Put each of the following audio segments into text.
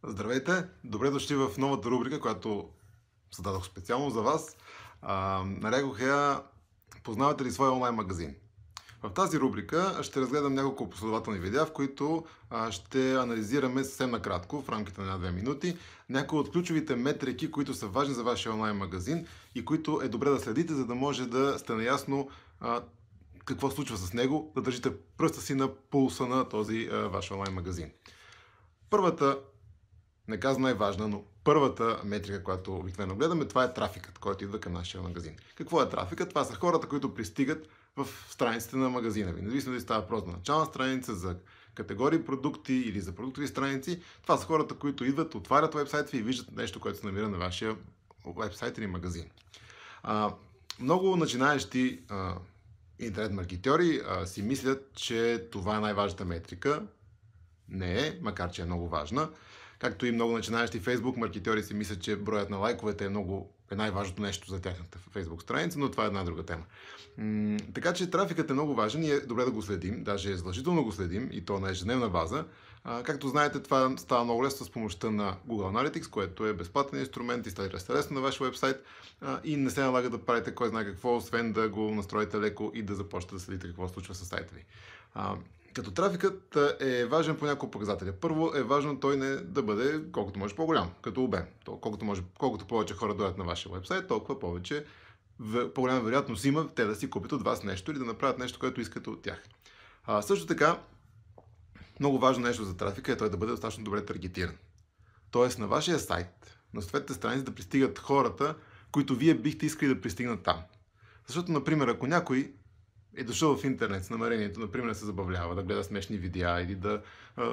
Здравейте! Добре дошли в новата рубрика, която създадох специално за вас. Нарекох я "Познавате ли своя онлайн магазин?". В тази рубрика ще разгледам няколко последователни видеа, в които ще анализираме съвсем накратко, в рамките на една-две минути, някои от ключовите метрики, които са важни за вашия онлайн магазин и които е добре да следите, за да може да сте наясно какво случва с него, да държите пръста си на пулса на този ваш онлайн магазин. Първата, не казвам най-важна, но първата метрика, която обикновено гледаме, това е трафикът, който идва към нашия магазин. Какво е трафикът? Това са хората, които пристигат в страниците на магазина ви. Независимо дали става въпрос за начална страница, за категории продукти или за продуктови страници, това са хората, които идват, отварят вебсайт ви и виждат нещо, което се намира на вашия вебсайт или магазин. Много начинаещи интернет маркетьори си мислят, че това е най-важната метрика. Не е, макар че е много важна. Както и много начинаещи Facebook маркетьори си мислят, че броят на лайковете е най-важното нещо за тяхната Facebook страница, но това е една друга тема. Така че трафикът е много важен и е добре да го следим, даже е задължително го следим и то на ежедневна база. Както знаете, това става много лесно с помощта на Google Analytics, което е безплатен инструмент, инсталира се лесно на вашия вебсайт и не се налага да правите кой знае какво, освен да го настроите леко и да започнете да следите какво случва с сайта ви. Като трафикът е важен по няколко показателя. Първо е важно той не да бъде колкото може по-голям, като обем. Колкото повече хора дойдат на вашия вебсайт, толкова по-голяма вероятност има те да си купят от вас нещо или да направят нещо, което искате от тях. Също така, много важно нещо за трафика е той да бъде достатъчно добре таргетиран. Тоест на вашия сайт, на съответните страници да пристигат хората, които вие бихте искали да пристигнат там. Защото, например, ако някой е дошъл в интернет с намерението, например, да се забавлява, да гледа смешни видеа или да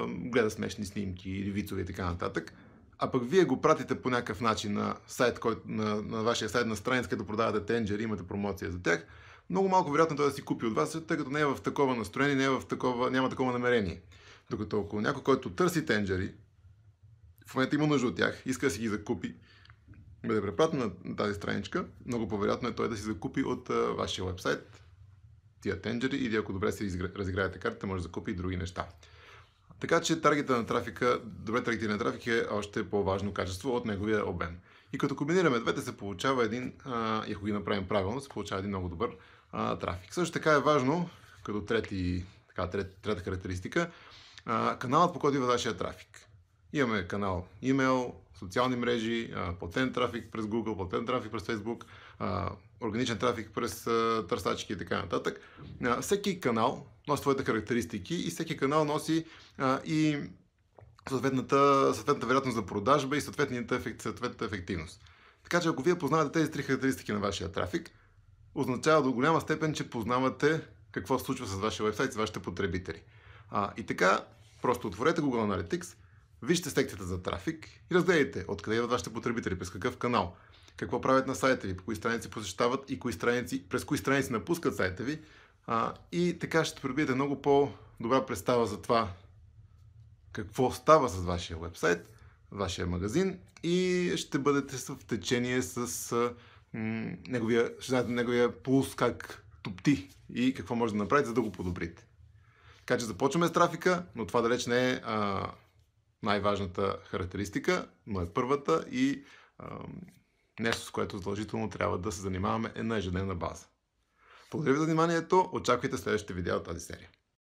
гледа смешни снимки или вицове и така нататък, а пък вие го пратите по някакъв начин на сайт, на вашия сайт, на страница, където продавате тенджери, имате промоция за тях, много малко вероятно той да си купи от вас, тъй като не е в такова настроение, няма такова намерение. Докато ако някой, който търси тенджери, в момента има нужда от тях, иска да си ги закупи, бъде препратен на тази страничка, много по-вероятно е той да си закупи от вашия вебсайт тия тенджери или ако добре си разиграете картата, може да закупи и други неща. Така че добре таргетиран трафик е още по-важно качество от неговия обем. И като комбинираме двете, се получава и ако ги направим правилно, се получава един много добър трафик. Също така е важно, като трета характеристика, каналът, по който идва вашия трафик. Имаме канал имейл, социални мрежи, платен трафик през Google, платен трафик през Facebook, органичен трафик през търсачки и така нататък. Всеки канал носи своите характеристики и всеки канал носи и съответната вероятност за продажба и съответната ефективност. Така че ако вие познавате тези три характеристики на вашия трафик, означава до голяма степен, че познавате какво се случва с вашия вебсайт, с вашите потребители. И така, просто отворете Google Analytics, вижте секцията за трафик и разгледайте откъде идват вашите потребители, през какъв канал, какво правят на сайта ви, по кои страници посещават и през кои страници напускат сайта ви. И така ще придобиете много по-добра представа за това какво става с вашия вебсайт, вашия магазин и ще бъдете в течение с неговия пулс, как топти и какво може да направите, за да го подобрите. Така че започваме с трафика, но това далеч не е най-важната характеристика, но е първата и нещо, с което задължително трябва да се занимаваме на ежедневна база. Благодаря ви за вниманието, очаквайте следващите видеа от тази серия.